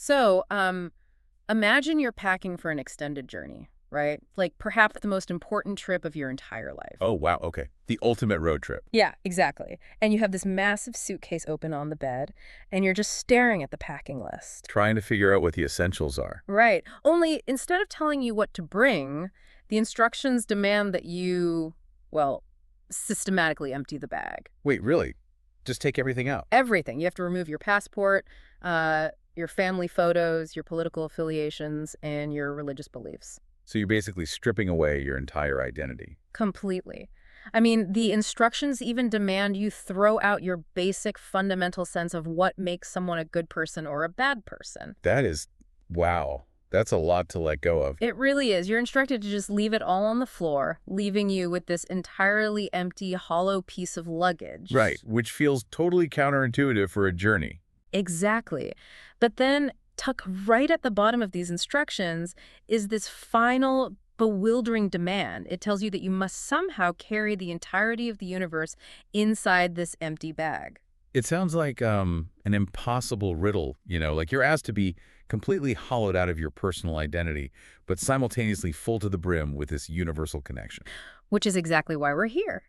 So, imagine you're packing for an extended journey, right? Like perhaps the most important trip of your entire life. Oh, wow. Okay. The ultimate road trip. Yeah, exactly. And you have this massive suitcase open on the bed, and you're just staring at the packing list. Trying to figure out what the essentials are. Right. Only instead of telling you what to bring, the instructions demand that you, well, systematically empty the bag. Wait, really? Just take everything out? Everything. You have to remove your passport, your family photos, your political affiliations, and your religious beliefs. So you're basically stripping away your entire identity. Completely. I mean, the instructions even demand you throw out your basic fundamental sense of what makes someone a good person or a bad person. That is, wow. That's a lot to let go of. It really is. You're instructed to just leave it all on the floor, leaving you with this entirely empty, hollow piece of luggage. Right, which feels totally counterintuitive for a journey. Exactly. But then, tucked right at the bottom of these instructions is this final bewildering demand. It tells you that you must somehow carry the entirety of the universe inside this empty bag. It sounds like an impossible riddle, like you're asked to be completely hollowed out of your personal identity, but simultaneously full to the brim with this universal connection. Which is exactly why we're here.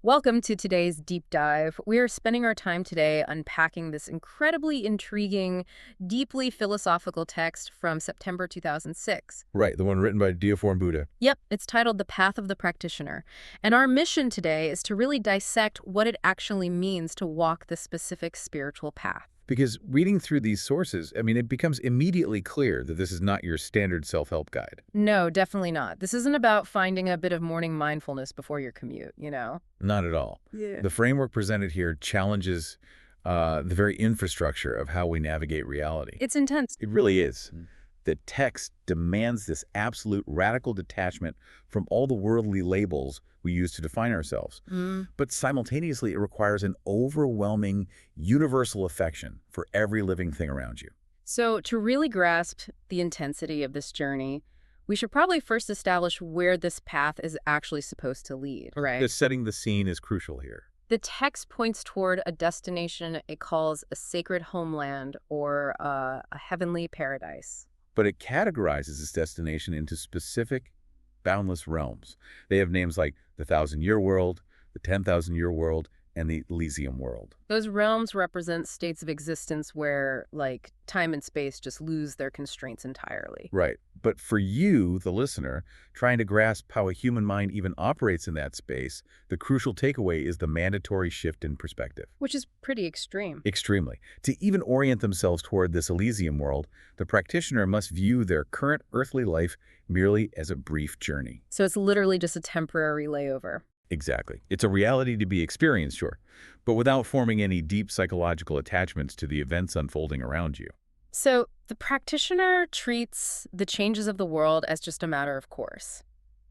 Welcome to today's deep dive. We are spending our time today unpacking this incredibly intriguing, deeply philosophical text from September 2006. Right, the one written by Dioform Buddha. Yep, it's titled The Path of the Practitioner. And our mission today is to really dissect what it actually means to walk this specific spiritual path. Because reading through these sources, it becomes immediately clear that this is not your standard self-help guide. No, definitely not. This isn't about finding a bit of morning mindfulness before your commute, you know? Not at all. Yeah. The framework presented here challenges the very infrastructure of how we navigate reality. It's intense. It really is. The text demands this absolute radical detachment from all the worldly labels we use to define ourselves. But simultaneously, it requires an overwhelming universal affection for every living thing around you. So, to really grasp the intensity of this journey, we should probably first establish where this path is actually supposed to lead, right? Setting the scene is crucial here. The text points toward a destination it calls a sacred homeland or a heavenly paradise. But it categorizes this destination into specific, boundless realms. They have names like the 1,000-year world, the 10,000-year world, and the Elysium world. Those realms represent states of existence where, like, time and space just lose their constraints entirely. Right. But for you, the listener, trying to grasp how a human mind even operates in that space, the crucial takeaway is the mandatory shift in perspective. Which is pretty extreme. Extremely. To even orient themselves toward this Elysium world, the practitioner must view their current earthly life merely as a brief journey. So it's literally just a temporary layover. Exactly. It's a reality to be experienced, sure, but without forming any deep psychological attachments to the events unfolding around you. So the practitioner treats the changes of the world as just a matter of course.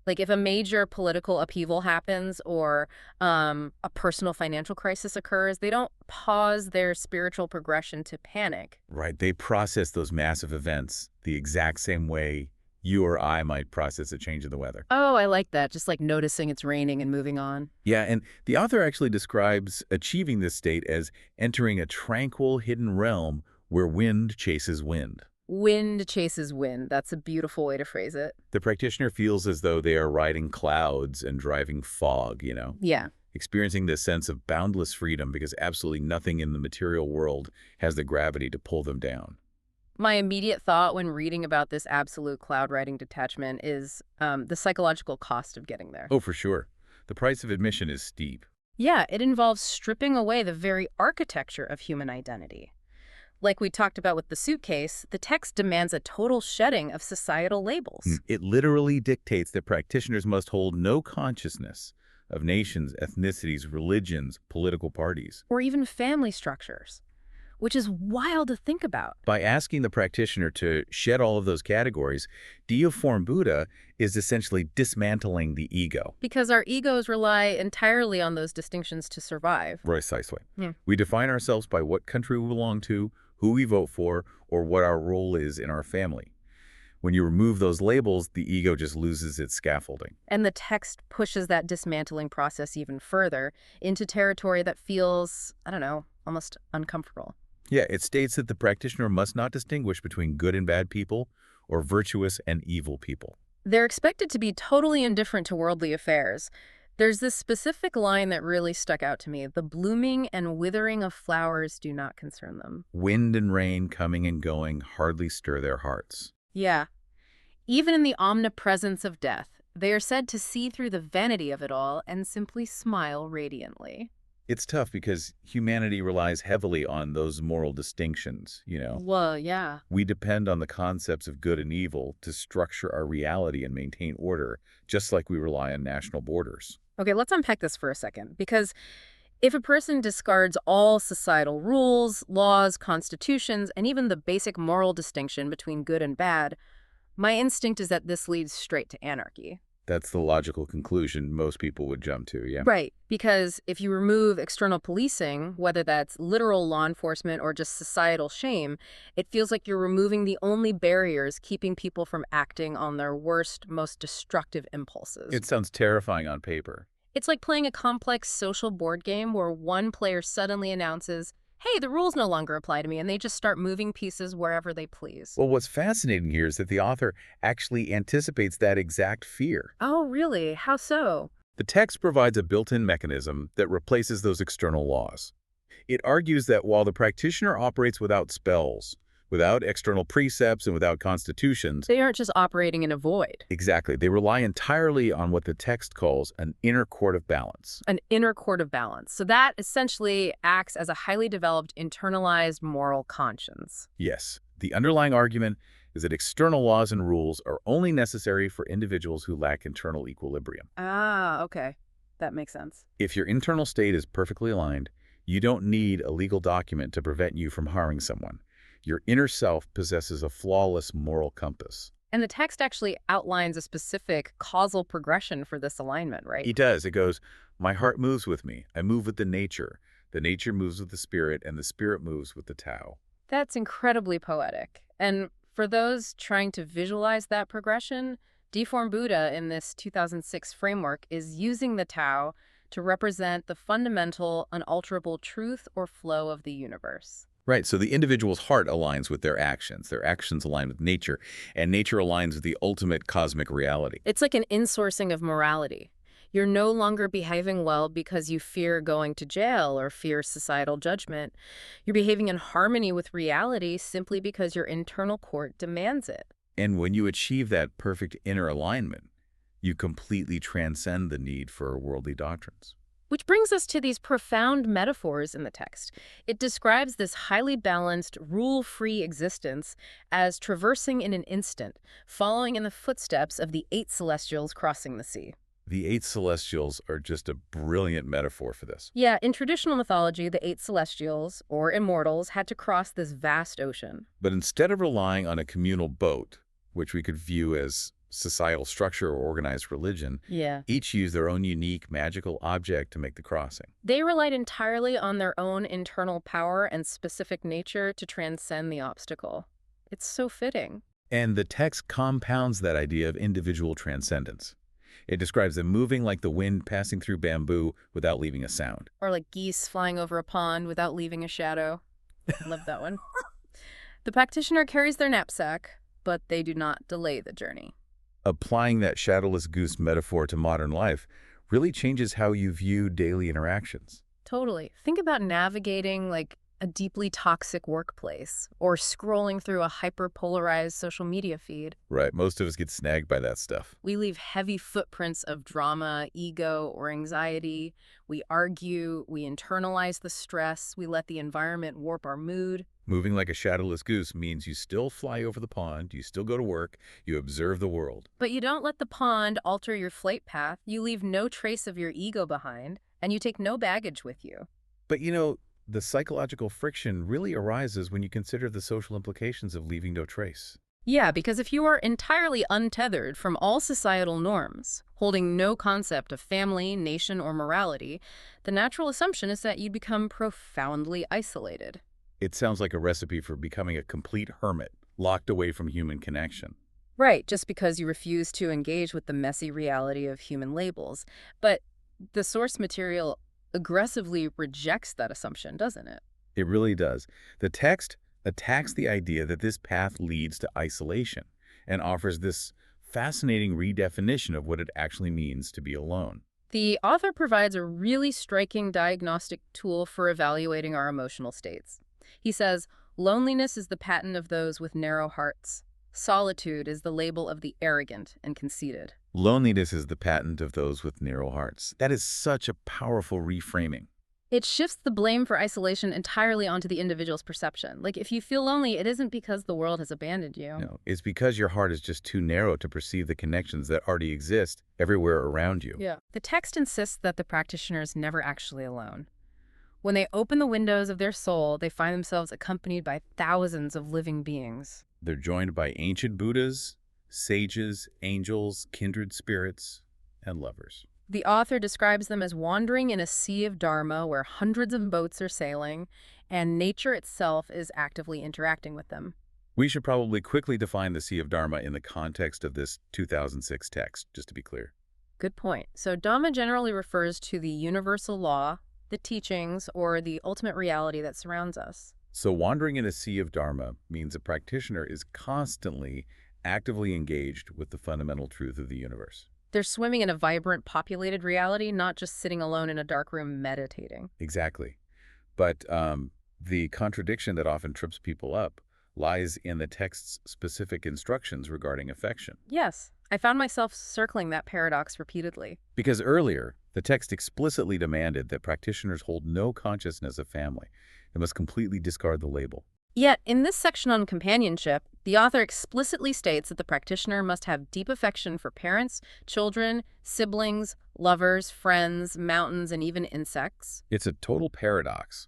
Like if a major political upheaval happens or a personal financial crisis occurs, they don't pause their spiritual progression to panic. Right. They process those massive events the exact same way you or I might process a change in the weather. Oh, I like that. Just like noticing it's raining and moving on. Yeah, and the author actually describes achieving this state as entering a tranquil, hidden realm where wind chases wind. Wind chases wind. That's a beautiful way to phrase it. The practitioner feels as though they are riding clouds and driving fog, Yeah. experiencing this sense of boundless freedom because absolutely nothing in the material world has the gravity to pull them down. My immediate thought when reading about this absolute cloud riding detachment is the psychological cost of getting there. Oh, for sure. The price of admission is steep. Yeah, it involves stripping away the very architecture of human identity. Like we talked about with the suitcase, the text demands a total shedding of societal labels. It literally dictates that practitioners must hold no consciousness of nations, ethnicities, religions, political parties. Or even family structures, which is wild to think about. By asking the practitioner to shed all of those categories, Dioform Buddha is essentially dismantling the ego. Because our egos rely entirely on those distinctions to survive. Precisely. Yeah. We define ourselves by what country we belong to, who we vote for, or what our role is in our family. When you remove those labels, the ego just loses its scaffolding. And the text pushes that dismantling process even further into territory that feels, I don't know, almost uncomfortable. Yeah, it states that the practitioner must not distinguish between good and bad people or virtuous and evil people. They're expected to be totally indifferent to worldly affairs. There's this specific line that really stuck out to me. The blooming and withering of flowers do not concern them. Wind and rain coming and going hardly stir their hearts. Yeah. Even in the omnipresence of death, they are said to see through the vanity of it all and simply smile radiantly. It's tough because humanity relies heavily on those moral distinctions. Well, yeah. We depend on the concepts of good and evil to structure our reality and maintain order, just like we rely on national borders. Okay, let's unpack this for a second, because if a person discards all societal rules, laws, constitutions, and even the basic moral distinction between good and bad, my instinct is that this leads straight to anarchy. That's the logical conclusion most people would jump to, yeah. Right, because if you remove external policing, whether that's literal law enforcement or just societal shame, it feels like you're removing the only barriers keeping people from acting on their worst, most destructive impulses. It sounds terrifying on paper. It's like playing a complex social board game where one player suddenly announces, hey, the rules no longer apply to me, and they just start moving pieces wherever they please. Well, what's fascinating here is that the author actually anticipates that exact fear. Oh, really? How so? The text provides a built-in mechanism that replaces those external laws. It argues that while the practitioner operates without spells, without external precepts, and without constitutions, They aren't just operating in a void. exactly, they rely entirely on what the text calls an inner court of balance. An inner court of balance. So that essentially acts as a highly developed, internalized moral conscience. Yes, the underlying argument is that external laws and rules are only necessary for individuals who lack internal equilibrium. Ah, okay. That makes sense. If your internal state is perfectly aligned, you don't need a legal document to prevent you from harming someone. Your inner self possesses a flawless moral compass. And the text actually outlines a specific causal progression for this alignment, right? It does. It goes, my heart moves with me. I move with the nature. The nature moves with the spirit, and the spirit moves with the Tao. That's incredibly poetic. And for those trying to visualize that progression, Deformed Buddha in this 2006 framework is using the Tao to represent the fundamental, unalterable truth or flow of the universe. Right, so the individual's heart aligns with their actions align with nature, and nature aligns with the ultimate cosmic reality. It's like an insourcing of morality. You're no longer behaving well because you fear going to jail or fear societal judgment. You're behaving in harmony with reality simply because your internal court demands it. And when you achieve that perfect inner alignment, you completely transcend the need for worldly doctrines. Which brings us to these profound metaphors in the text. It describes this highly balanced, rule-free existence as traversing in an instant, following in the footsteps of the 8 celestials crossing the sea. The 8 celestials are just a brilliant metaphor for this. Yeah, in traditional mythology, the 8 celestials, or immortals, had to cross this vast ocean. But instead of relying on a communal boat, which we could view as societal structure or organized religion, Yeah. each used their own unique magical object to make the crossing. They relied entirely on their own internal power and specific nature to transcend the obstacle. It's so fitting. And the text compounds that idea of individual transcendence. It describes them moving like the wind passing through bamboo without leaving a sound. Or like geese flying over a pond without leaving a shadow. Love that one. The practitioner carries their knapsack, but they do not delay the journey. Applying that shadowless goose metaphor to modern life really changes how you view daily interactions. Totally. Think about navigating like a deeply toxic workplace or scrolling through a hyper-polarized social media feed. Right, most of us get snagged by that stuff. We leave heavy footprints of drama, ego, or anxiety. We argue, we internalize the stress, we let the environment warp our mood. Moving like a shadowless goose means you still fly over the pond, you still go to work, you observe the world. But you don't let the pond alter your flight path, you leave no trace of your ego behind, and you take no baggage with you. But the psychological friction really arises when you consider the social implications of leaving no trace. Yeah, because if you are entirely untethered from all societal norms, holding no concept of family, nation, or morality, the natural assumption is that you become profoundly isolated. It sounds like a recipe for becoming a complete hermit, locked away from human connection. Right, just because you refuse to engage with the messy reality of human labels. But the source material aggressively rejects that assumption, doesn't it? It really does. The text attacks the idea that this path leads to isolation and offers this fascinating redefinition of what it actually means to be alone. The author provides a really striking diagnostic tool for evaluating our emotional states. He says, loneliness is the patent of those with narrow hearts. Solitude is the label of the arrogant and conceited. Loneliness is the patent of those with narrow hearts. That is such a powerful reframing. It shifts the blame for isolation entirely onto the individual's perception. Like, if you feel lonely, it isn't because the world has abandoned you. No, it's because your heart is just too narrow to perceive the connections that already exist everywhere around you. Yeah. The text insists that the practitioner is never actually alone. When they open the windows of their soul, they find themselves accompanied by thousands of living beings. They're joined by ancient Buddhas, sages, angels, kindred spirits, and lovers. The author describes them as wandering in a sea of Dharma where hundreds of boats are sailing, and nature itself is actively interacting with them. We should probably quickly define the Sea of Dharma in the context of this 2006 text, just to be clear. Good point. So Dhamma generally refers to the universal law, the teachings, or the ultimate reality that surrounds us. So wandering in a sea of Dharma means a practitioner is constantly actively engaged with the fundamental truth of the universe. They're swimming in a vibrant, populated reality, not just sitting alone in a dark room meditating. Exactly. But the contradiction that often trips people up lies in the text's specific instructions regarding affection. Yes, I found myself circling that paradox repeatedly. Because earlier, the text explicitly demanded that practitioners hold no consciousness of family and must completely discard the label. Yet, in this section on companionship, the author explicitly states that the practitioner must have deep affection for parents, children, siblings, lovers, friends, mountains, and even insects. It's a total paradox.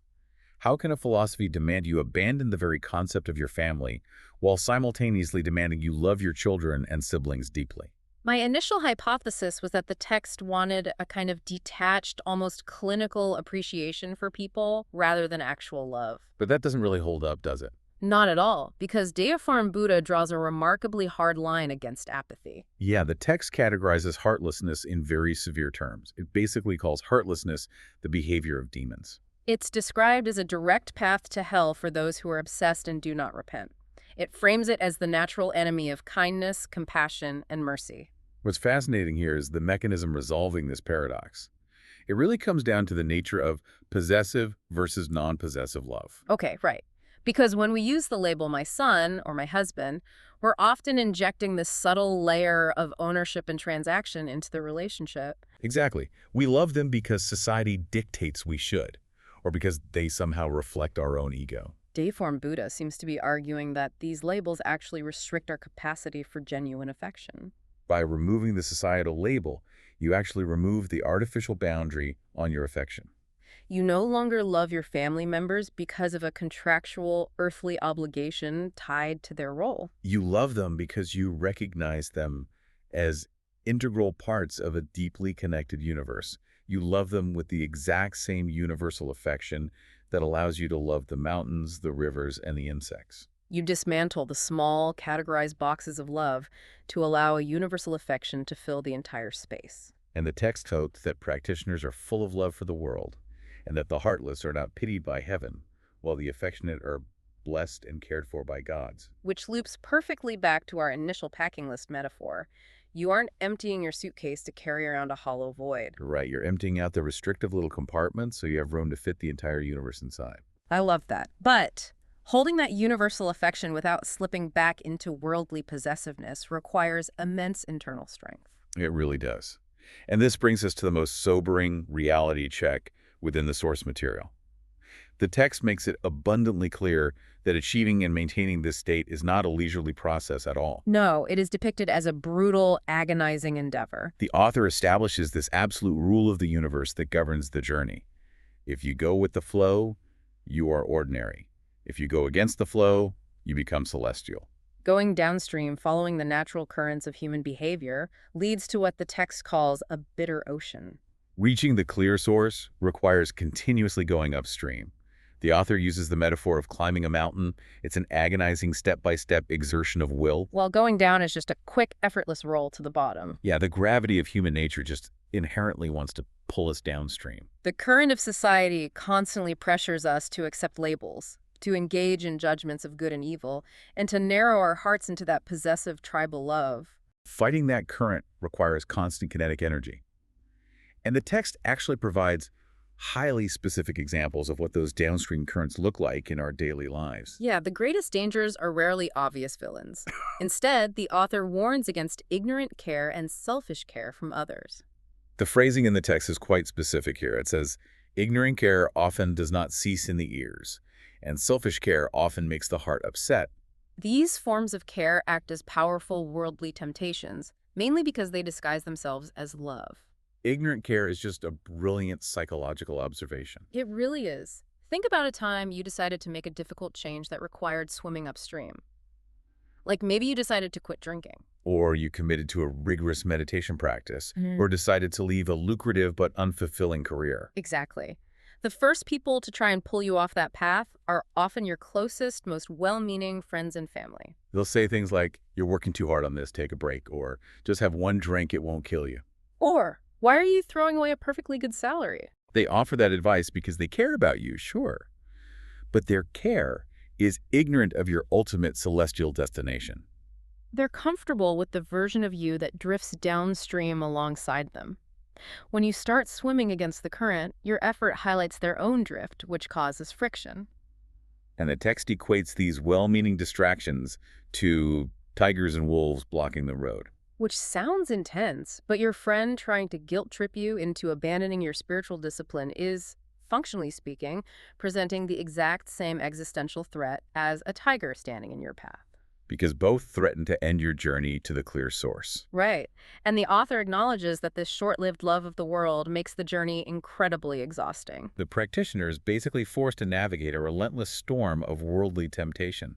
How can a philosophy demand you abandon the very concept of your family while simultaneously demanding you love your children and siblings deeply? My initial hypothesis was that the text wanted a kind of detached, almost clinical appreciation for people rather than actual love. But that doesn't really hold up, does it? Not at all, because deiform Buddha draws a remarkably hard line against apathy. Yeah, the text categorizes heartlessness in very severe terms. It basically calls heartlessness the behavior of demons. It's described as a direct path to hell for those who are obsessed and do not repent. It frames it as the natural enemy of kindness, compassion, and mercy. What's fascinating here is the mechanism resolving this paradox. It really comes down to the nature of possessive versus non-possessive love. Okay, right. Because when we use the label my son or my husband, we're often injecting this subtle layer of ownership and transaction into the relationship. Exactly. We love them because society dictates we should, or because they somehow reflect our own ego. Deiform Buddha seems to be arguing that these labels actually restrict our capacity for genuine affection. By removing the societal label, you actually remove the artificial boundary on your affection. You no longer love your family members because of a contractual earthly obligation tied to their role. You love them because you recognize them as integral parts of a deeply connected universe. You love them with the exact same universal affection that allows you to love the mountains, the rivers, and the insects. You dismantle the small, categorized boxes of love to allow a universal affection to fill the entire space. And the text quotes that practitioners are full of love for the world, and that the heartless are not pitied by heaven, while the affectionate are blessed and cared for by gods. Which loops perfectly back to our initial packing list metaphor. You aren't emptying your suitcase to carry around a hollow void. Right, you're emptying out the restrictive little compartments so you have room to fit the entire universe inside. I love that. But holding that universal affection without slipping back into worldly possessiveness requires immense internal strength. It really does. And this brings us to the most sobering reality check within the source material. The text makes it abundantly clear that achieving and maintaining this state is not a leisurely process at all. No, it is depicted as a brutal, agonizing endeavor. The author establishes this absolute rule of the universe that governs the journey. If you go with the flow, you are ordinary. If you go against the flow, you become celestial. Going downstream, following the natural currents of human behavior, leads to what the text calls a bitter ocean. Reaching the clear source requires continuously going upstream. The author uses the metaphor of climbing a mountain. It's an agonizing step-by-step exertion of will. While going down is just a quick, effortless roll to the bottom. Yeah, the gravity of human nature just inherently wants to pull us downstream. The current of society constantly pressures us to accept labels, to engage in judgments of good and evil, and to narrow our hearts into that possessive tribal love. Fighting that current requires constant kinetic energy. And the text actually provides highly specific examples of what those downstream currents look like in our daily lives. Yeah, the greatest dangers are rarely obvious villains. Instead, the author warns against ignorant care and selfish care from others. The phrasing in the text is quite specific here. It says, ignorant care often does not cease in the ears, and selfish care often makes the heart upset. These forms of care act as powerful worldly temptations, mainly because they disguise themselves as love. Ignorant care is just a brilliant psychological observation. It really is. Think about a time you decided to make a difficult change that required swimming upstream. Like maybe you decided to quit drinking. Or you committed to a rigorous meditation practice, Mm. or decided to leave a lucrative but unfulfilling career. Exactly. The first people to try and pull you off that path are often your closest, most well-meaning friends and family. They'll say things like, you're working too hard on this, take a break, or just have one drink, it won't kill you. Or, why are you throwing away a perfectly good salary? They offer that advice because they care about you, sure. But their care is ignorant of your ultimate celestial destination. They're comfortable with the version of you that drifts downstream alongside them. When you start swimming against the current, your effort highlights their own drift, which causes friction. And the text equates these well-meaning distractions to tigers and wolves blocking the road. Which sounds intense, but your friend trying to guilt-trip you into abandoning your spiritual discipline is, functionally speaking, presenting the exact same existential threat as a tiger standing in your path. Because both threaten to end your journey to the clear source. Right. And the author acknowledges that this short-lived love of the world makes the journey incredibly exhausting. The practitioner is basically forced to navigate a relentless storm of worldly temptation.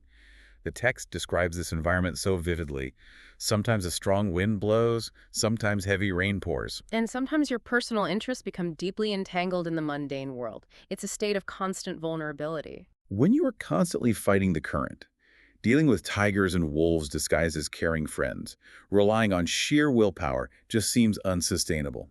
The text describes this environment so vividly. Sometimes a strong wind blows, sometimes heavy rain pours. And sometimes your personal interests become deeply entangled in the mundane world. It's a state of constant vulnerability. When you are constantly fighting the current, dealing with tigers and wolves disguised as caring friends, relying on sheer willpower just seems unsustainable.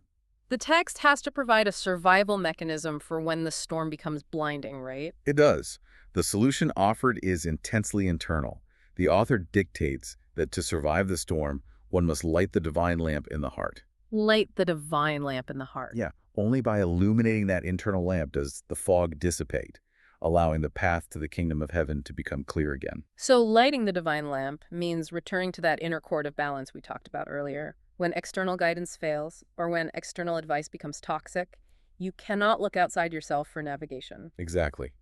The text has to provide a survival mechanism for when the storm becomes blinding, right? It does. The solution offered is intensely internal. The author dictates that to survive the storm, one must light the divine lamp in the heart. Light the divine lamp in the heart. Yeah, only by illuminating that internal lamp does the fog dissipate, allowing the path to the kingdom of heaven to become clear again. So lighting the divine lamp means returning to that inner chord of balance we talked about earlier. When external guidance fails, or when external advice becomes toxic, you cannot look outside yourself for navigation. Exactly.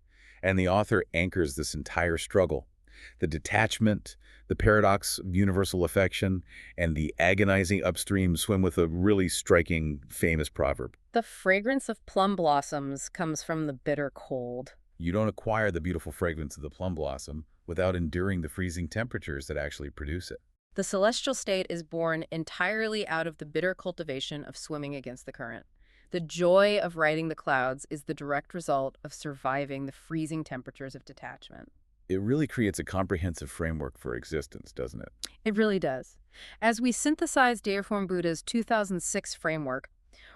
And the author anchors this entire struggle. The detachment, the paradox of universal affection, and the agonizing upstream swim with a really striking, famous proverb. The fragrance of plum blossoms comes from the bitter cold. You don't acquire the beautiful fragrance of the plum blossom without enduring the freezing temperatures that actually produce it. The celestial state is born entirely out of the bitter cultivation of swimming against the current. The joy of riding the clouds is the direct result of surviving the freezing temperatures of detachment. It really creates a comprehensive framework for existence, doesn't it? It really does. As we synthesize Deiform Buddha's 2006 framework,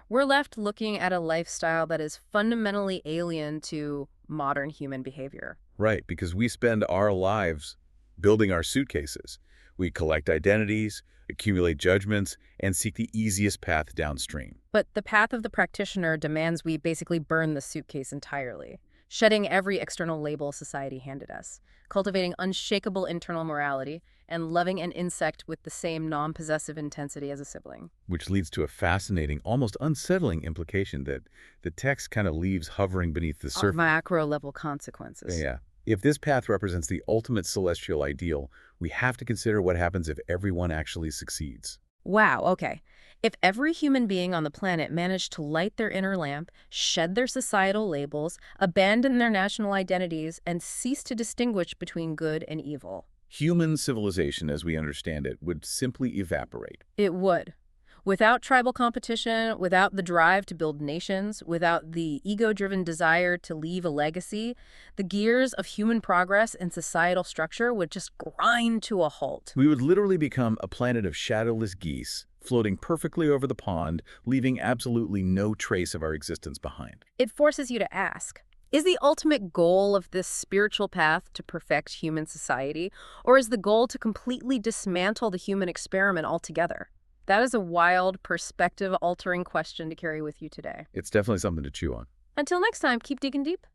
we're left looking at a lifestyle that is fundamentally alien to modern human behavior. Right, because we spend our lives building our suitcases. We collect identities, accumulate judgments, and seek the easiest path downstream. But the path of the practitioner demands we basically burn the suitcase entirely, shedding every external label society handed us, cultivating unshakable internal morality, and loving an insect with the same non-possessive intensity as a sibling. Which leads to a fascinating, almost unsettling implication that the text kind of leaves hovering beneath the surface. Macro-level consequences. Yeah. If this path represents the ultimate celestial ideal, we have to consider what happens if everyone actually succeeds. Wow, okay. If every human being on the planet managed to light their inner lamp, shed their societal labels, abandon their national identities, and cease to distinguish between good and evil. Human civilization, as we understand it, would simply evaporate. It would. Without tribal competition, without the drive to build nations, without the ego-driven desire to leave a legacy, the gears of human progress and societal structure would just grind to a halt. We would literally become a planet of shadowless geese, floating perfectly over the pond, leaving absolutely no trace of our existence behind. It forces you to ask, is the ultimate goal of this spiritual path to perfect human society, or is the goal to completely dismantle the human experiment altogether? That is a wild, perspective-altering question to carry with you today. It's definitely something to chew on. Until next time, keep digging deep.